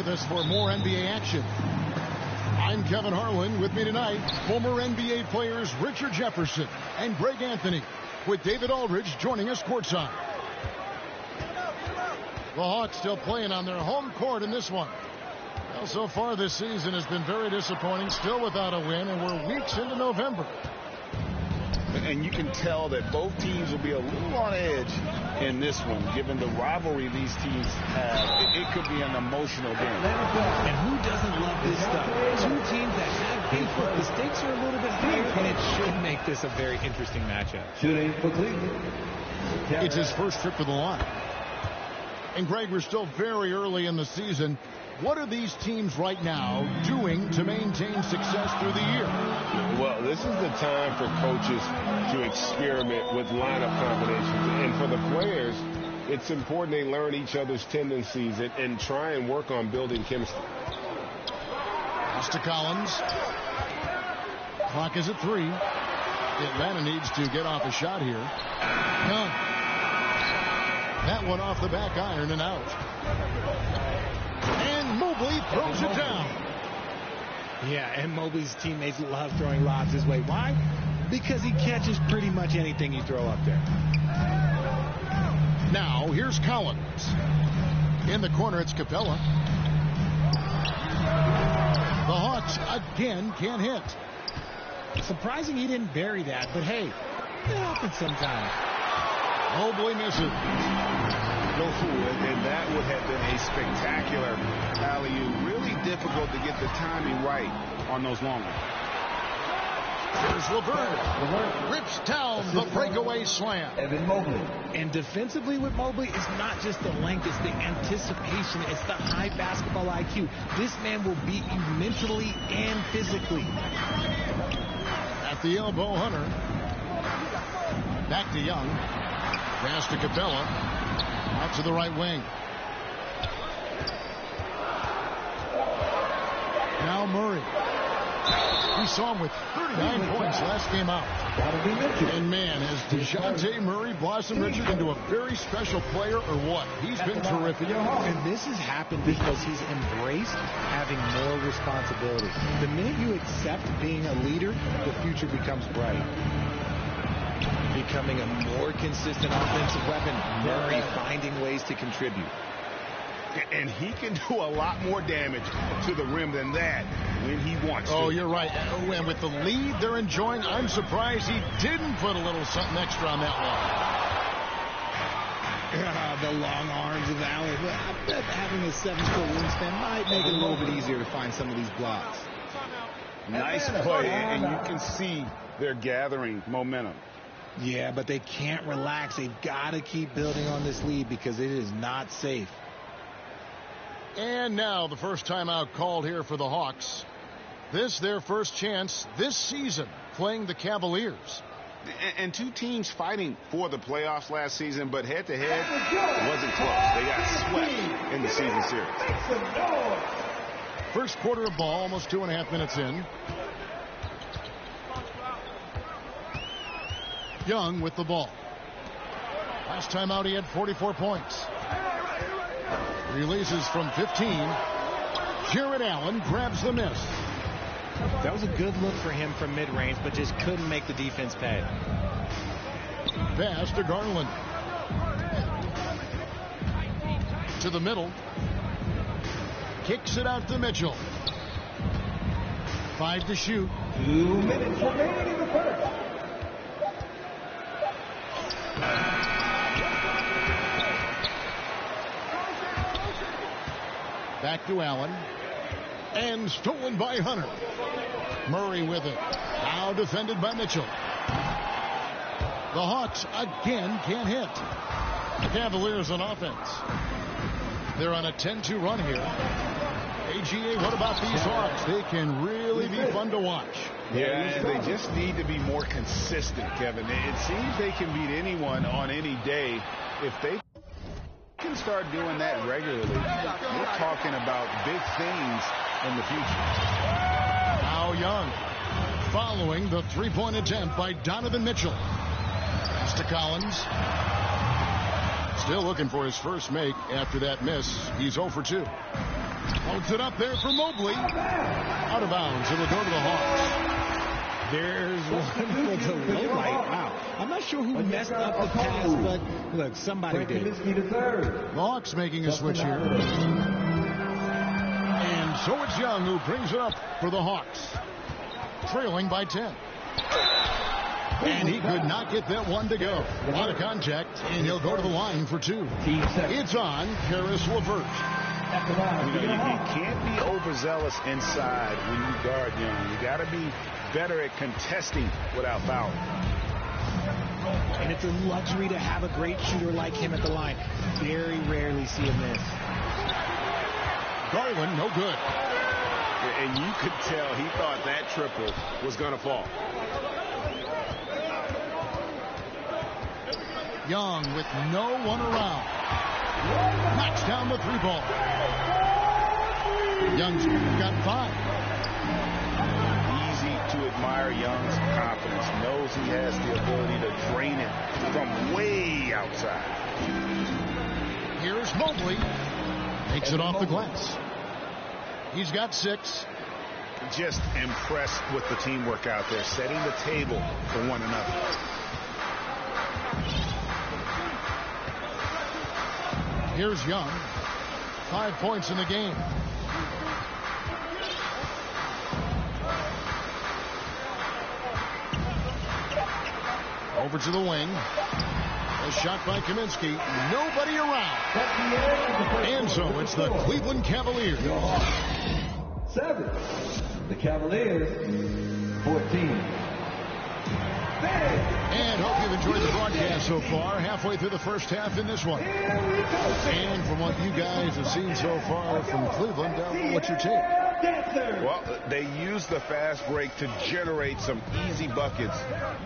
with us for more NBA action. I'm Kevin Harlan. With me tonight, former NBA players Richard Jefferson and Greg Anthony, with David Aldridge joining us courtside. The Hawks still playing on their home court in this one. Well, so far this season has been very disappointing, still without a win, and we're weeks into November. And you can tell that both teams will be a little on edge in this one, given the rivalry these teams have. It could be an emotional game. And who doesn't love this stuff? Two teams that have beef, but the stakes are a little bit higher, and it should make this a very interesting matchup. Shooting for Cleveland. It's his first trip to the line. And Greg, we're still very early in the season. What are these teams right now doing to maintain success through the year? Well, this is the time for coaches to experiment with lineup combinations. And for the players, it's important they learn each other's tendencies and try and work on building chemistry. Pass to Collins. Clock is at 3. Atlanta needs to get off a shot here. Young. That one off the back iron and out. And Mobley throws it down. Yeah, and Mobley's teammates love throwing lobs his way. Why? Because he catches pretty much anything you throw up there. Now, here's Collins. In the corner, it's Capella. The Hawks again can't hit. Surprising he didn't bury that, but hey, it happens sometimes. Mobley misses. Go through it, and that would have been a spectacular alley-oop. Really difficult to get the timing right on those long ones. Here's LeVert. Rips down the breakaway slam. Evan Mobley. And defensively with Mobley, it's not just the length, it's the anticipation, it's the high basketball IQ. This man will beat you mentally and physically. At the elbow, Hunter. Back to Young. Pass to Capella. Out to the right wing. Now Murray. We saw him with 39 points last game out. And man, has DeJounte Murray blossomed, Richard, into a very special player or what? He's been terrific. And this has happened because he's embraced having more responsibility. The minute you accept being a leader, the future becomes bright. Becoming a more consistent offensive weapon, Murray finding ways to contribute. And he can do a lot more damage to the rim than that when he wants to. Oh, you're right. And with the lead they're enjoying, I'm surprised he didn't put a little something extra on that one. The long arms of Allen. I bet having a 7-foot wingspan might make it a little bit easier to find some of these blocks. Nice play, and you can see they're gathering momentum. Yeah, but they can't relax. They've got to keep building on this lead because it is not safe. And now the first timeout called here for the Hawks. This their first chance this season playing the Cavaliers. And two teams fighting for the playoffs last season, but head-to-head, it wasn't close. They got swept in the season series. First quarter of ball, almost 2.5 minutes in. Young with the ball. Last time out he had 44 points. Releases from 15. Jared Allen grabs the miss. That was a good look for him from mid-range, but just couldn't make the defense pay. Pass to Garland. To the middle. Kicks it out to Mitchell. 5 to shoot. 2 minutes remaining in the first. Back to Allen. And stolen by Hunter. Murray with it. Now defended by Mitchell. The Hawks again can't hit. The Cavaliers on offense. They're on a 10-2 run here. AGA, what about these Hawks? They can really be fun to watch. Yeah, and they just need to be more consistent, Kevin. It seems they can beat anyone on any day. If they can start doing that regularly, we're talking about big things in the future. Now Young following the three-point attempt by Donovan Mitchell. Pass to Collins. Still looking for his first make after that miss. He's 0 for 2. Puts it up there for Mobley. Out of bounds. It'll go to the Hawks. There's one for the low light. Wow. I'm not sure who messed up the pass, but look, somebody did. The Hawks making a switch here. And so it's Young who brings it up for the Hawks. Trailing by 10. And he could not get that one to go. A lot of contact, and he'll go to the line for 2. It's on Karis LeVert. You can't be overzealous inside when you guard Young. You got to be better at contesting without fouling. And it's a luxury to have a great shooter like him at the line. Very rarely see him miss. Garland, no good. And you could tell he thought that triple was going to fall. Young with no one around. Knocks down the 3-ball. Young's got 5. Easy to admire Young's confidence. Knows he has the ability to drain it from way outside. Here's Mobley. Takes it off the glass. He's got 6. Just impressed with the teamwork out there, setting the table for one another. Here's Young. 5 points in the game. Over to the wing. A shot by Kaminsky. Nobody around. And so it's the Cleveland Cavaliers. 7. The Cavaliers, 14. And hope you've enjoyed the broadcast so far. Halfway through the first half in this one. And from what you guys have seen so far from Cleveland, what's your take? Well, they used the fast break to generate some easy buckets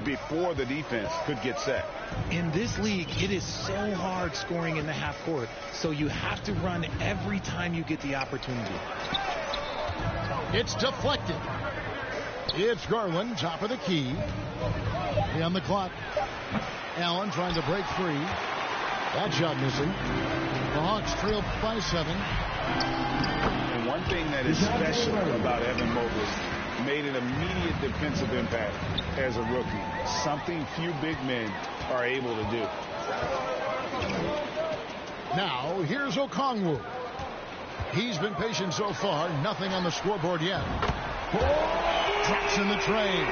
before the defense could get set. In this league, it is so hard scoring in the half court, so you have to run every time you get the opportunity. It's deflected. It's Garland, top of the key. On the clock. Allen trying to break free. That shot missing. The Hawks trail by 7. And one thing that is special about Evan Mobley, made an immediate defensive impact as a rookie. Something few big men are able to do. Now, here's Okongwu. He's been patient so far. Nothing on the scoreboard yet. Drops in the train.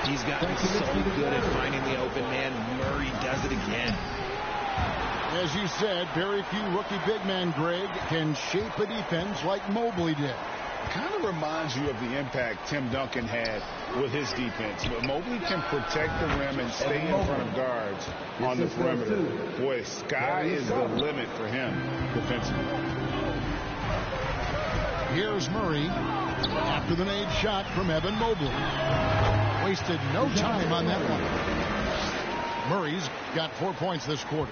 He's gotten so good at finding the open man. Murray does it again. As you said, very few rookie big men, Greg, can shape a defense like Mobley did. Kind of reminds you of the impact Tim Duncan had with his defense. But Mobley can protect the rim and stay in front of guards on the perimeter. Boy, sky is the limit for him defensively. Here's Murray after the made shot from Evan Mobley. Wasted no time on that one. Murray's got 4 points this quarter.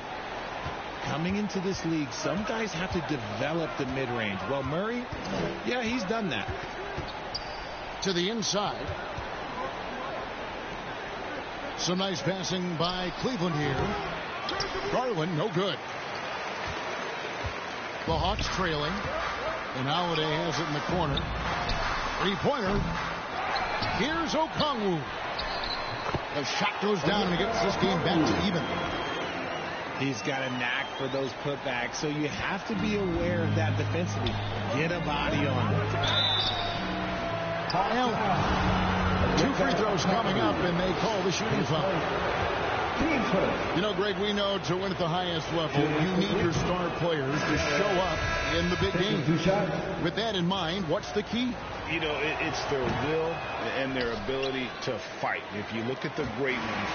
Coming into this league, some guys have to develop the mid-range. Well, Murray, yeah, he's done that. To the inside. Some nice passing by Cleveland here. Garland, no good. The Hawks trailing. And Holiday has it in the corner. 3-pointer. Here's Okongwu. The shot goes down and gets this game back to even. He's got a knack for those putbacks, so you have to be aware of that defensively. Get a body on him. Allen. 2 free throws coming up, and they call the shooting foul. You know, Greg, we know to win at the highest level, you need your star players to show up in the big game. With that in mind, what's the key? You know, it's their will and their ability to fight. If you look at the great ones,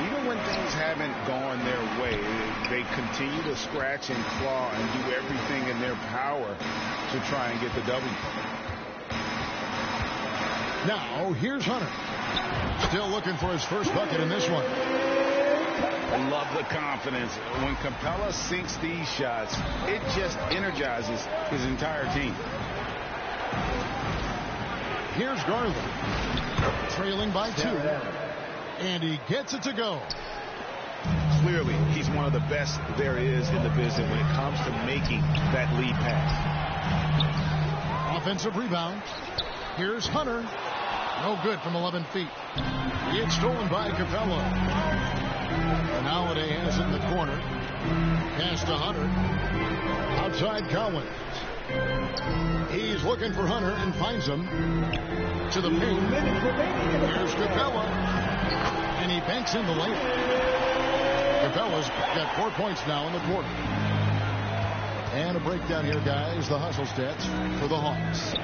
even when things haven't gone their way, they continue to scratch and claw and do everything in their power to try and get the W. Now, here's Hunter. Still looking for his first bucket in this one. I love the confidence. When Capella sinks these shots, it just energizes his entire team. Here's Garland. Trailing by 2. And he gets it to go. Clearly, he's one of the best there is in the business when it comes to making that lead pass. Offensive rebound. Here's Hunter. No good from 11 feet. It's stolen by Capella. And Holiday has it in the corner. Pass to Hunter. Outside Collins. He's looking for Hunter and finds him. To the paint. Here's Capella. And he banks in the lane. Capella's got 4 points now in the quarter. And a breakdown here, guys. The hustle stats for the Hawks.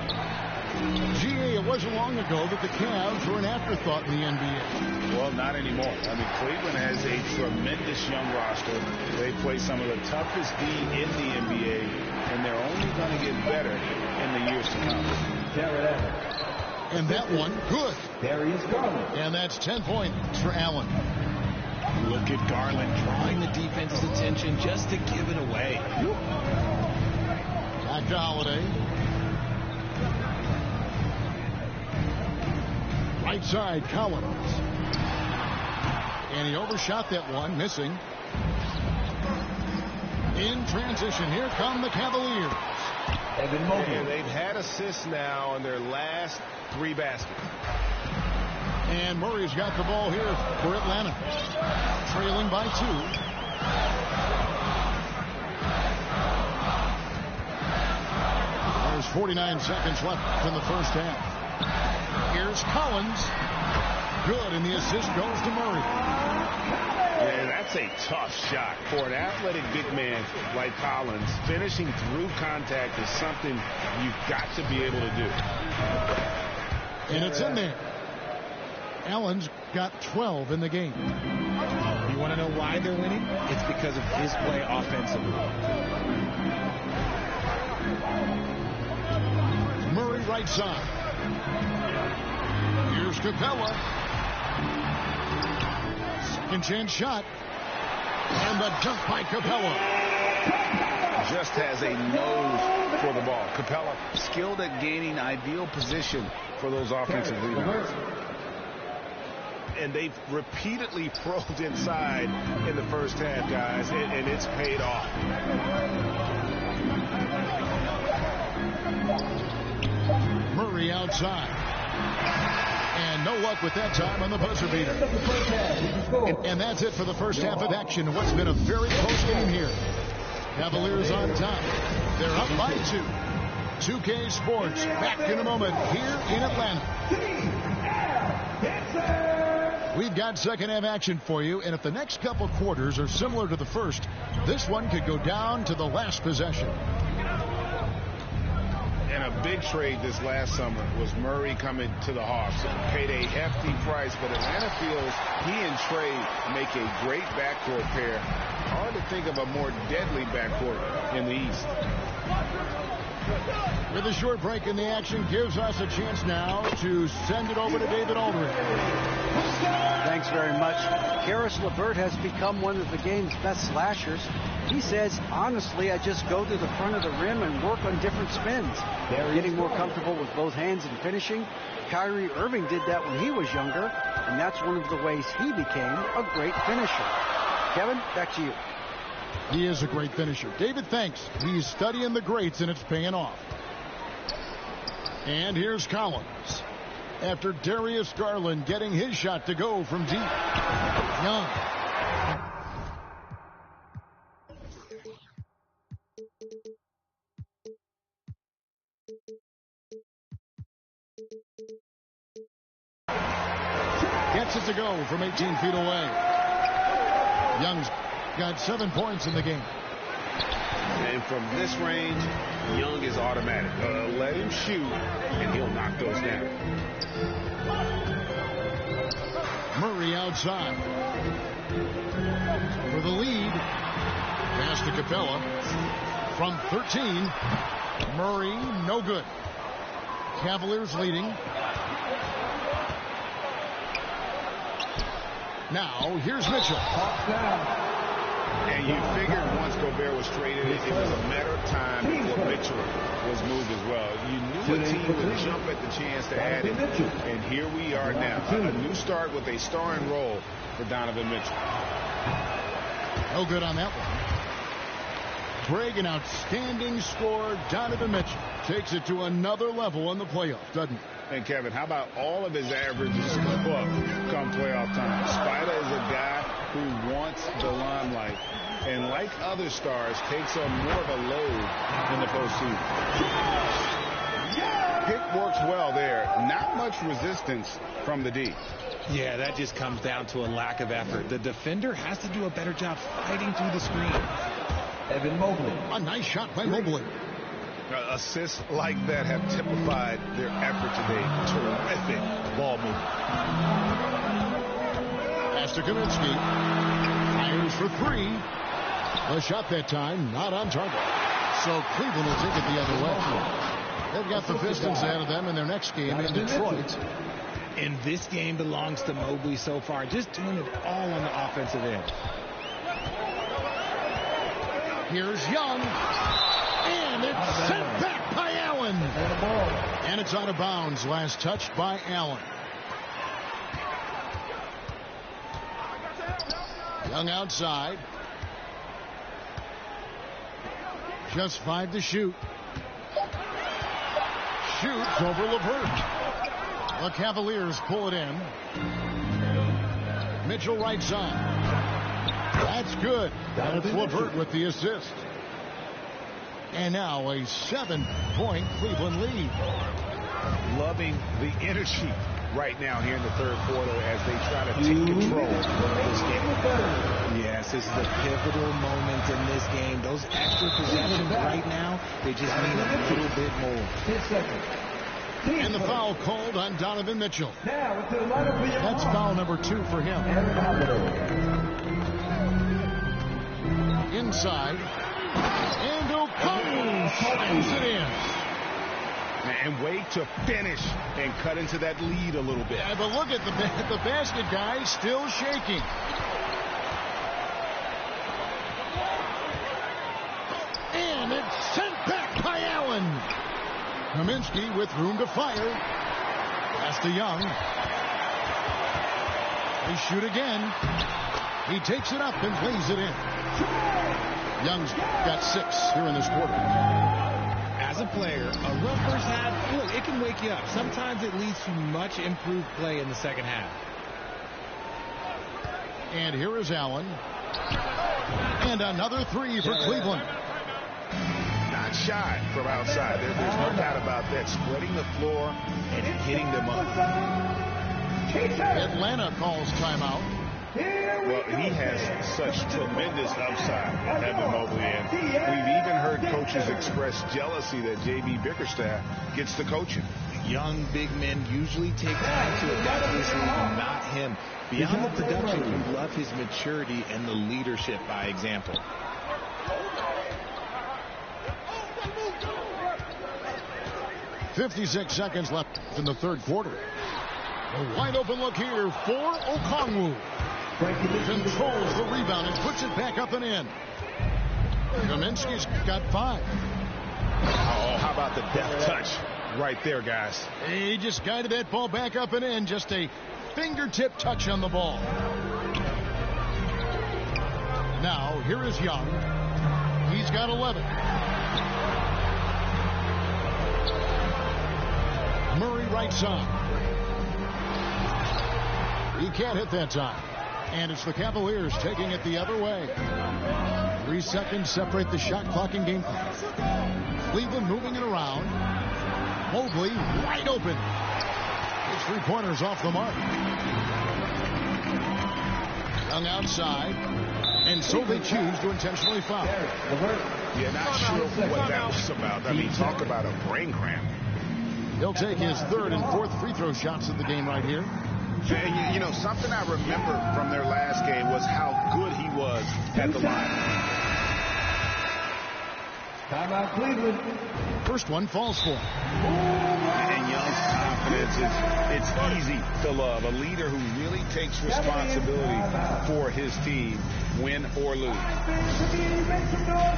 GA, it wasn't long ago that the Cavs were an afterthought in the NBA. Well, not anymore. I mean, Cleveland has a tremendous young roster. They play some of the toughest D in the NBA, and they're only going to get better in the years to come. And that one, good. Darius Garland. And that's 10 points for Allen. Look at Garland drawing the defense's attention just to give it away. Back to Holiday. Right side, Collins. And he overshot that one, missing. In transition, here come the Cavaliers. And they've had assists now on their last 3 baskets. And Murray's got the ball here for Atlanta. Trailing by 2. There's 49 seconds left in the first half. Here's Collins. Good, and the assist goes to Murray. Yeah, that's a tough shot for an athletic big man like Collins. Finishing through contact is something you've got to be able to do. And it's in there. Allen's got 12 in the game. You want to know why they're winning? It's because of his play offensively. Murray right side. Here's Capella. Second chance shot. And the dunk by Capella. Just has a nose for the ball. Capella skilled at gaining ideal position for those offensive rebounds. And they've repeatedly probed inside in the first half, guys, and it's paid off. Murray outside. And no luck with that time on the buzzer beater. And that's it for the first half of action. What's been a very close game here. Cavaliers on top. They're up by 2. 2K Sports back in a moment here in Atlanta. We've got second half action for you, and if the next couple quarters are similar to the first, this one could go down to the last possession. And a big trade this last summer was Murray coming to the Hawks. Paid a hefty price, but Atlanta feels he and Trey make a great backcourt pair. Hard to think of a more deadly backcourt in the East. With a short break in the action, gives us a chance now to send it over to David Aldridge. Thanks very much. Karis LeVert has become one of the game's best slashers. He says, honestly, I just go to the front of the rim and work on different spins. Getting more comfortable with both hands and finishing. Kyrie Irving did that when he was younger, and that's one of the ways he became a great finisher. Kevin, back to you. He is a great finisher. David, thanks. He's studying the greats, and it's paying off. And here's Collins. After Darius Garland getting his shot to go from deep. Young. Gets it to go from 18 feet away. Young's got 7 points in the game. And from this range, Young is automatic. Let him shoot, and he'll knock those down. Murray outside. For the lead. Pass to Capella. From 13. Murray, no good. Cavaliers leading. Now, here's Mitchell. And you figured once Gobert was traded, it was a matter of time before Mitchell was moved as well. You knew a team would jump at the chance to add him. And here we are now. A new start with a starring role for Donovan Mitchell. No good on that one. Greg, an outstanding scorer. Donovan Mitchell takes it to another level in the playoffs, doesn't he? And Kevin, how about all of his averages up come playoff time? Spider is a guy who wants the limelight, and like other stars, takes on more of a load in the postseason. Pick works well there. Not much resistance from the D. Yeah, that just comes down to a lack of effort. The defender has to do a better job fighting through the screen. Evan Mobley. A nice shot by Mobley. Assists like that have typified their effort today. Terrific ball movement. Pass to Kaminsky. Fires for three. The shot that time not on target. So Cleveland will take it the other way. They've got the Pistons ahead of them in their next game in Detroit. And this game belongs to Mobley so far. Just doing it all on the offensive end. Here's Young. And it's sent back by Allen. And it's out of bounds. Last touch by Allen. Young outside. Just 5 to shoot. Shoots over LeVert. The Cavaliers pull it in. Mitchell right side. That's good. And it's LeVert with the assist. And now a 7-point Cleveland lead. Loving the energy right now here in the third quarter as they try to take control of this game. Yes, this is a pivotal moment in this game. Those extra possessions right now, they just mean a little bit more. 10 seconds. And the foul called on Donovan Mitchell. That's foul number 2 for him. Inside. And O'Connell slams it in. And wait to finish and cut into that lead a little bit. Yeah, but look at the basket guy still shaking. And it's sent back by Allen. Kaminsky with room to fire. Pass to Young. They shoot again. He takes it up and lays it in. Young's got 6 here in this quarter. As a player, a rough first half, look, it can wake you up. Sometimes it leads to much improved play in the second half. And here is Allen. And another 3 for Cleveland. Not shy from outside. There's no doubt about that. Spreading the floor and hitting them up. Atlanta calls timeout. Well, he has such tremendous upside, Evan Mobley, and we've even heard coaches express jealousy that J.B. Bickerstaff gets the coaching. Young big men usually take time to adapt to this league, not him. Beyond the production, you love his maturity and the leadership by example. .56 seconds left in the third quarter. A wide open look here for Okongwu. Controls the rebound and puts it back up and in. Kaminsky's got 5. Oh, how about the deft touch right there, guys? He just guided that ball back up and in. Just a fingertip touch on the ball. Now, here is Young. He's got 11. Murray right side. He can't hit that time. And it's the Cavaliers taking it the other way. 3 seconds separate the shot clock and game clock. Cleveland moving it around. Mobley wide open. His 3-pointers off the mark. Young outside. And so they choose to intentionally foul. Yeah, not sure what that was about. I mean, talk about a brain cramp. He'll take his 3rd and 4th free throw shots of the game right here. And, you know, something I remember from their last game was how good he was at the line. Timeout, Cleveland. First one falls for him. And Young's confidence it's easy to love. A leader who really takes responsibility for his team, win or lose.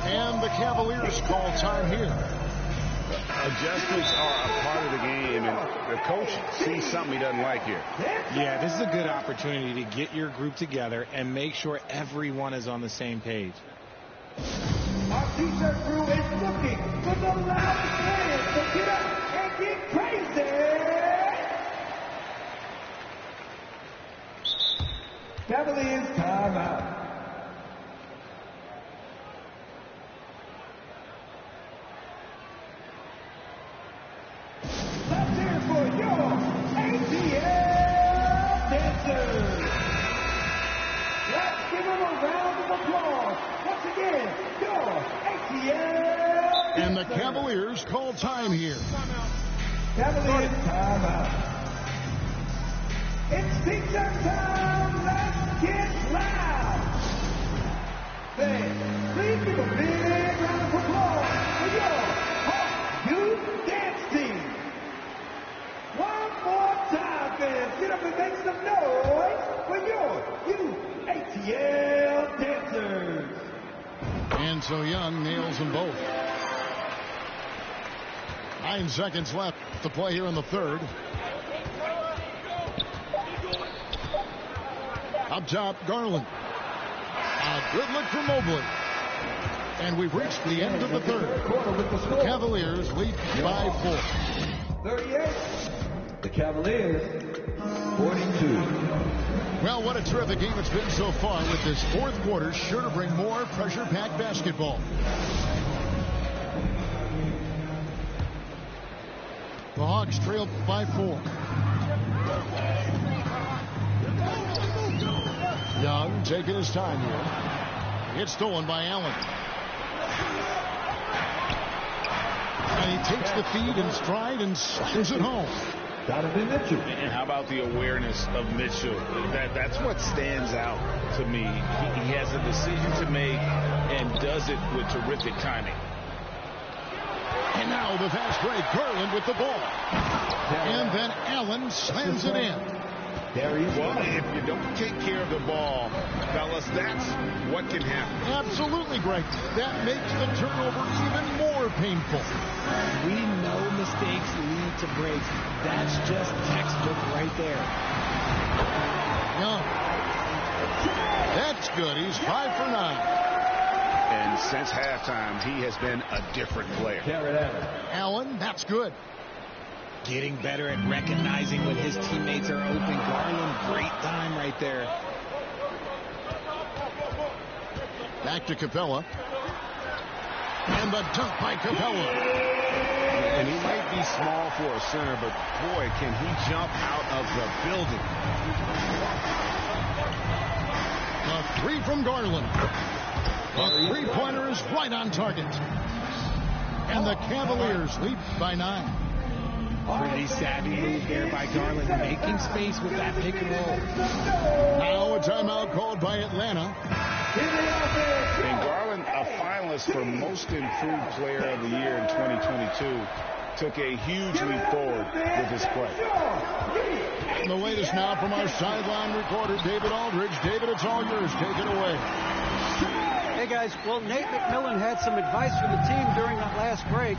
And the Cavaliers call time here. Adjustments are a part of the game, and the coach sees something he doesn't like here. Yeah, this is a good opportunity to get your group together and make sure everyone is on the same page. Our t-shirt crew is looking for the loudest fans to get up and get crazy. Cavaliers timeout. Let's hear it for your ATL dancers. Let's give them a round of applause. Once again, your ATL. And the Cavaliers call time here. Cavaliers timeout. It's t-shirt time. Let's get loud. Fans, please give a big round of applause for your Hawk Youth Dance Team. One more time, fans. Get up and make some noise for your Youth ATL dancers. And so Young nails them both. 9 seconds left to play here in the third. Up top, Garland. A good look from Mobley. And we've reached the end of the third. Cavaliers lead by 4. 38. The Cavaliers, 42. Well, what a terrific game it's been so far, with this fourth quarter sure to bring more pressure-packed basketball. The Hawks trail by 4. Young taking his time here. It's stolen by Allen. And he takes the feed in stride and slams it home. Donovan Mitchell. And how about the awareness of Mitchell? That's what stands out to me. He has a decision to make and does it with terrific timing. And now the fast break. Garland with the ball. And then Allen slams it in. Well, if you don't take care of the ball, fellas, that's what can happen. Absolutely, Greg. That makes the turnover even more painful. We know mistakes lead to breaks. That's just textbook right there. Young. That's good. He's 5 for 9. And since halftime, he has been a different player. Allen, that's good. Getting better at recognizing when his teammates are open. Garland, great time right there. Back to Capella. And the dunk by Capella. And he might be small for a center, but boy, can he jump out of the building. A 3 from Garland. The three-pointer is right on target. And the Cavaliers lead by 9. Pretty savvy move there by Garland, making space with that pick and roll. Now a timeout called by Atlanta. And Garland, a finalist for Most Improved Player of the Year in 2022, took a huge leap forward with his play. And the latest now from our sideline reporter, David Aldridge. David, it's all yours. Take it away. Hey, guys. Well, Nate McMillan had some advice for the team during that last break.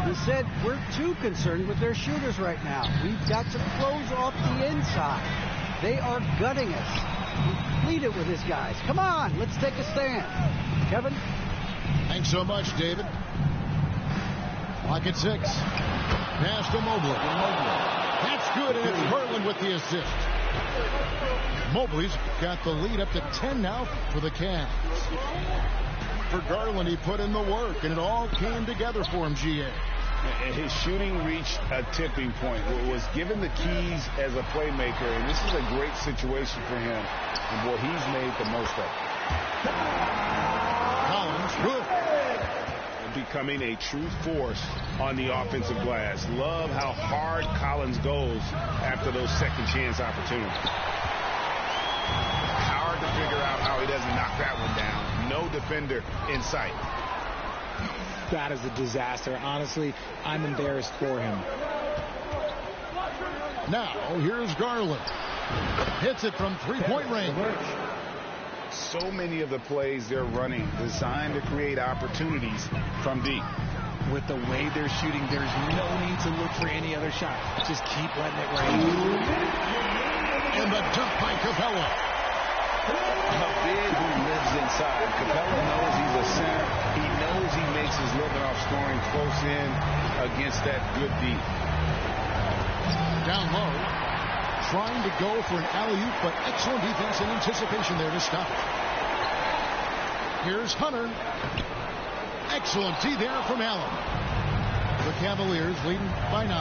He said, we're too concerned with their shooters right now. We've got to close off the inside. They are gutting us. He pleaded with his guys. Come on, let's take a stand. Kevin? Thanks so much, David. Clock at 6. Pass to Mobley. That's good, and it's Garland with the assist. Mobley's got the lead up to 10 now for the Cavs. For Garland, he put in the work, and it all came together for him, GA. And his shooting reached a tipping point. Was given the keys as a playmaker, and this is a great situation for him. And boy, he's made the most of it. Collins, good. Becoming a true force on the offensive glass. Love how hard Collins goes after those second chance opportunities. Hard to figure out how he doesn't knock that one down. No defender in sight. That is a disaster. Honestly, I'm embarrassed for him. Now, here's Garland. Hits it from three-point range. So many of the plays they're running designed to create opportunities from deep. With the way they're shooting, there's no need to look for any other shot. Just keep letting it rain. And the dunk by Capella. A big who lives inside. Capella knows he's a center. He knows he makes his living off scoring close in against that good D. Down low, trying to go for an alley-oop, but excellent defense and anticipation there to stop it. Here's Hunter. Excellent D there from Allen. The Cavaliers leading by 9.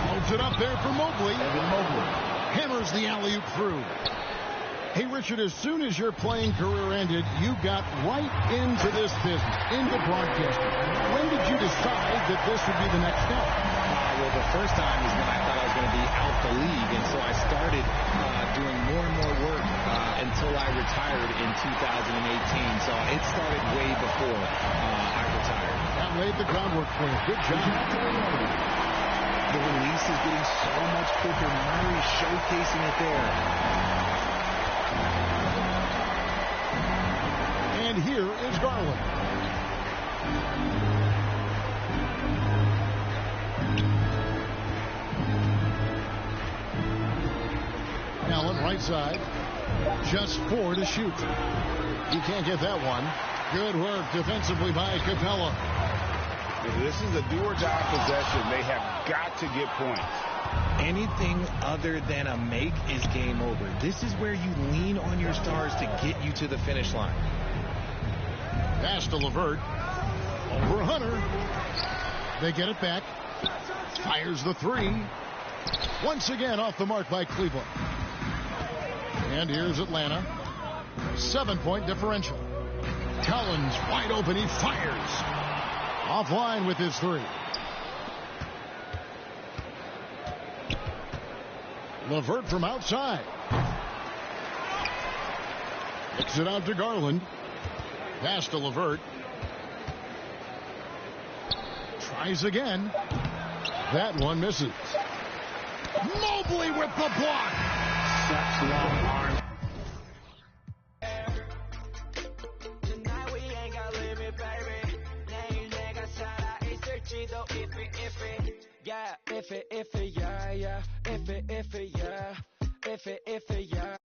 Loads it up there for Mobley. Hammers the alley-oop through. Hey, Richard, as soon as your playing career ended, you got right into this business, into broadcasting. When did you decide that this would be the next step? Well, the first time is when I thought I was going to be out the league, and so I started doing more and more work until I retired in 2018. So it started way before I retired. That laid the groundwork for you. Good job. The release is getting so much quicker. Murray showcasing it there. And here is Garland. Allen right side. Just 4 to shoot. He can't get that one. Good work defensively by Capella. If this is a do-or-die possession, they have got to get points. Anything other than a make is game over. This is where you lean on your stars to get you to the finish line. Pass to LeVert. Over Hunter. They get it back. Fires the 3. Once again off the mark by Cleveland. And here's Atlanta. 7-point differential. Collins wide open. He fires. Offline with his 3. LeVert from outside. Kicks it out to Garland. Pass to LeVert. Tries again. That one misses. Mobley with the block. Such long arms. If it, yeah.